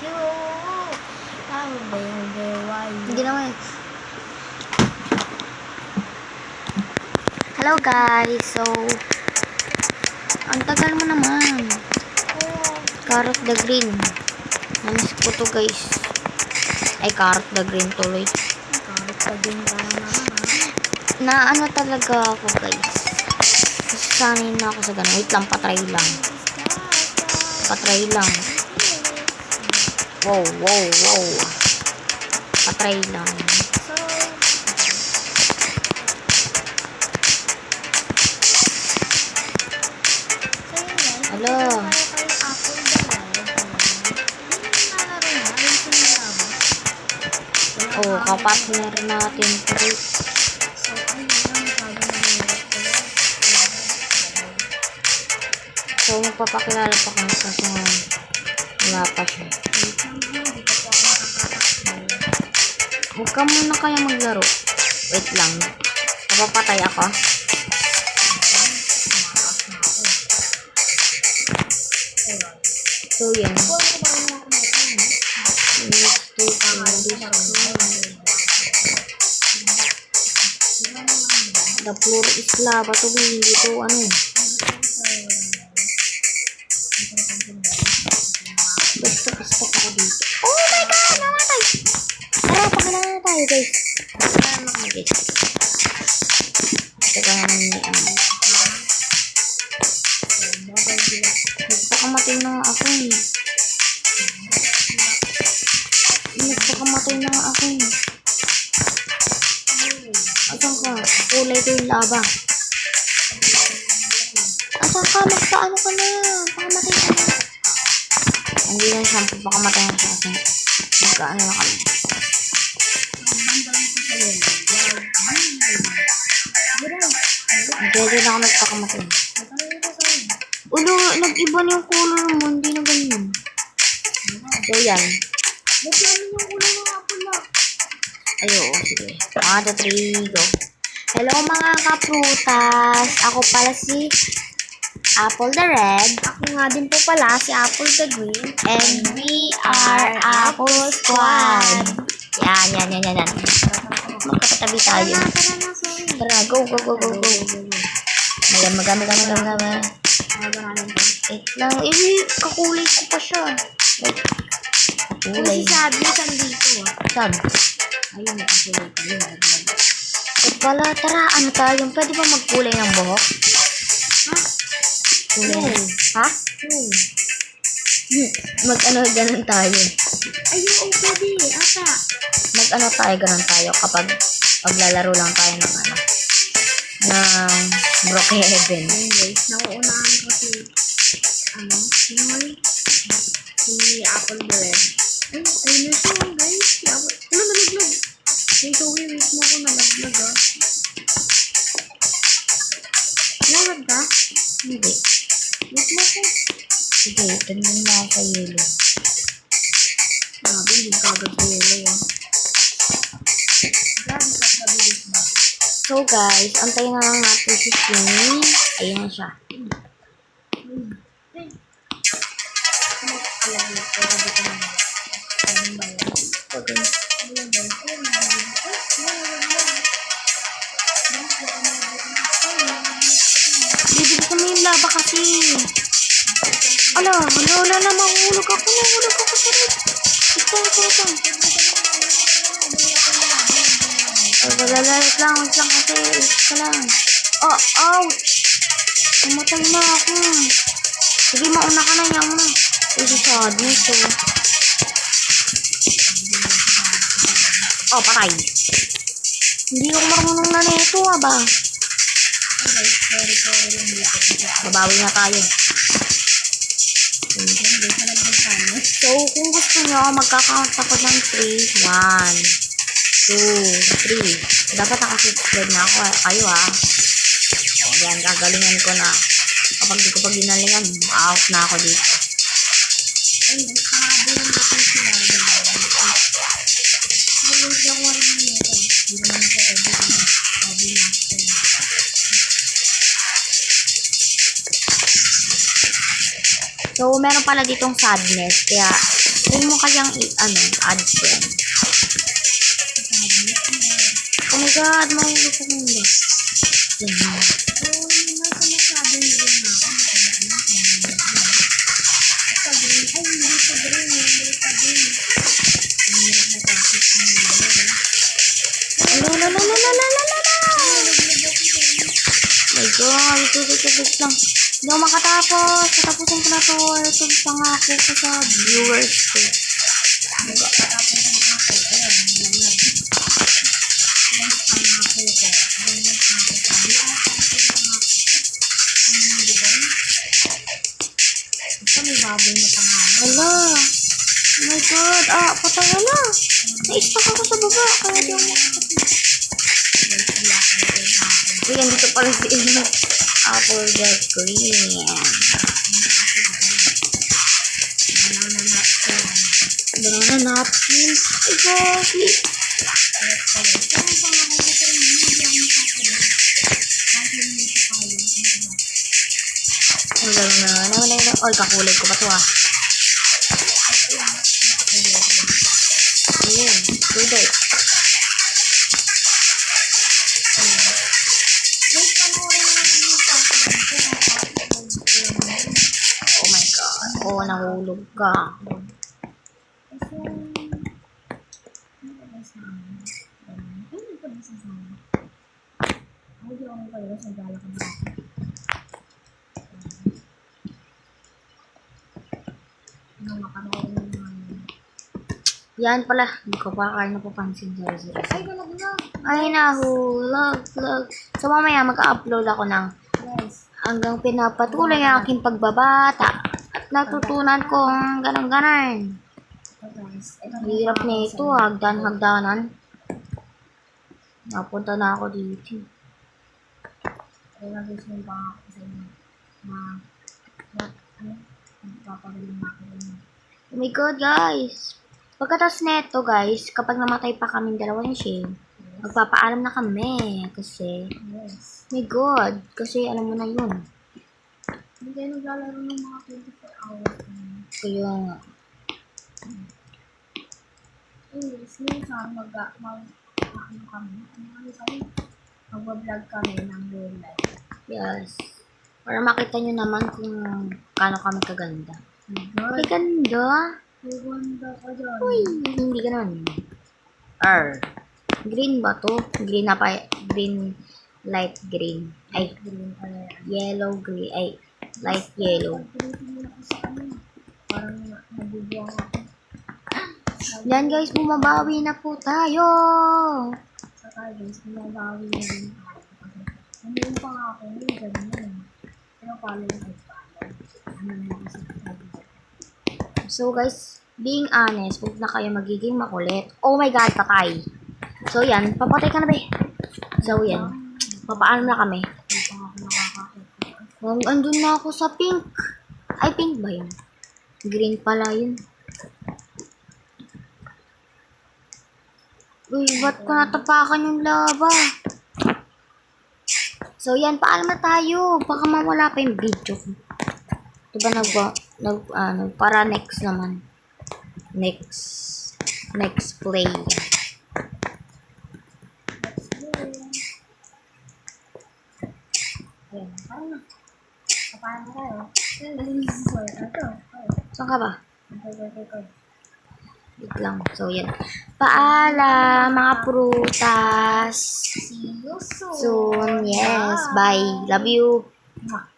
you. Oh, baby, why you? Hindi naman. Hello guys, so ang tagal mo naman. Carrot the Green. Namiss ko to guys. Ay, Carrot the Green tuloy. Carrot the Green ka naman. Na ano talaga ako guys. Kasi sanay na ako sa ganun. Wait lang, patry lang. Patry lang. Wow. Patry lang. Hello. Oh, kapartner natin. So, magpapakilala pa kami kasi wala pa siya. Huwag ka muna kaya maglaro. Wait lang. Napapatay ako. So, yan. The floor is lava. To be hindi to ano. Basta ako dito. Oh my God! Namatay! Tara, pakilala na tayo guys. Pakilala na kami guys. Teka naman ni ano. Nagpakamatay na nga ako eh. Nagpakamatay na nga ako eh. Asan ka? Kulay ko yung lava. Asan ka? Magpaano ka na? Pakamatay ka na. Hindi na siya. Pakamatay na siya kasi magkaano na kami. Pwede na ako nagpakamatay. Ulo, nag-iba na yung color mo. Hindi na ganyan. So, yan. Ayo, sige. 1, 2, 3, go. Hello mga kaprutas. Ako pala si Apple the Red. Ako nga din po pala si Apple the Green. And we are Apple Squad. Yan. Magkakatabi tayo. Tara na, sorry. Tara, go. Maganda. Wait lang. Kakulay ko pa siya. Wait. Kakulay. Si Sabi, saan dito? Sab. Ayun, nakakulay ko. Yun, Wait pala, tara. Ano tayo? Pwede ba magkulay ng buhok? Ha? Kulay. Ha? Ganun tayo. Ayun, pwede. Ata. Ganun tayo kapag paglalaro lang tayo ng ng Brookhaven. Ayun guys, nauunahan ko si Apple the Red. Ay, ayun na siya guys. Si Apple. Ano, nalaglag? Wait mo ako nalaglag ah. Nalaglag ka? Hindi. Wait mo ako. Sige, tanong na ako sa yellow. Grabe, hindi kagad sa yellow ah. Grabe ka kabilis na. So guys, antayin na lang natin si Skinny. Ayun na siya. Bibig ko na yung laba kasi. Ala na, mahulog ako sa rin. Ito. Wait lang kasi. Ito lang. Oh, ouch! Tumatay na ako. Sige, mauna ka na niya mo na. Ito sadness oh. Oh, patay. Hindi ako marunong na nito ba? Babawi na tayo. So, kung gusto nyo, magka-count ako ng 3. 1, 2, 3. Dapat nakasubscribe na ako kayo ha. O, yan, gagalingan ko na. Kapag di ko pa ginalingan, out na ako dito. So, meron pala ditong sadness. Kaya, Huwag mo kayang add friend. Oh my God, mahulog ko muna. Ganyan. Nasa masyadong green na ako. Sa green. Ay, hindi sa green. Hindi sa green. Hirap na tapos na yun. La. My God, wait lang. Hindi ako makatapos. Tatapusin ko na to. Ito ang pangako ko sa viewers ko. May baboy na pangalan. Wala. Oh my God. Patay na. Na-stuck ako sa baba. Kaya di ako Uy, andito pala si Apple the Green. Banana napkin. Ay, gosh. Oy, kakulay ko ba ito Ayun, tuloy. Oh my God. Oh, nahulog ka. Yan pala. Hindi ko pa kaya napapansin. Ay, nahulog. So, mamaya mag-upload ako ng hanggang pinapatuloy ang aking pagbabata. At natutunan kong ganun-ganon. Hirap na ito. Hagdanan. Napunta na ako dito. Oh my God, guys. Pagkatapos neto, guys, kapag namatay pa kaming dalawa ni Shane, magpapaalam na kami. Kasi, my God, kasi alam mo na yun. Hindi kayo naglalaro ng mga 24 hours. Kaya nga. Minsan mag-vlog kami ng real life. Yes. Para makita nyo naman kung kano kami kaganda. God, Ay, ganda. ganda ka dyan. Uy, hindi ganun. Green ba to? Green na pa. Green, light green. Ay, Green pala yan. yellow, green. Ay, light yellow. Pagpilitin mo na ako sa ano. Parang nabubuwang ako. Yan guys, bumabawi na po tayo. Sa tayo guys, binabawi na din tayo. Kasi pa nga ako ngayon, ganyan. Pero follow yung follow. Ano na ako sa tayo. So guys, being honest, huwag na kayo magiging makulit. Oh my God, patay. So yan, papatay ka na ba? So yan, papaano na kami? Hindi pa nga ako nakakakita. Andun na ako sa pink. Ay, pink ba yun? Green pala yun. Uy, ba't ko natapakan yung lava? So yan, paalam na tayo. Baka mawala pa yung video ko. Diba para next naman. Next play. Ayan, parang na. Paano tayo? Ito. Saan ka ba? Ito. Wait lang. So yan. Paalam mga prutas. See you soon. Soon. Yes. Bye. Love you. Mwah.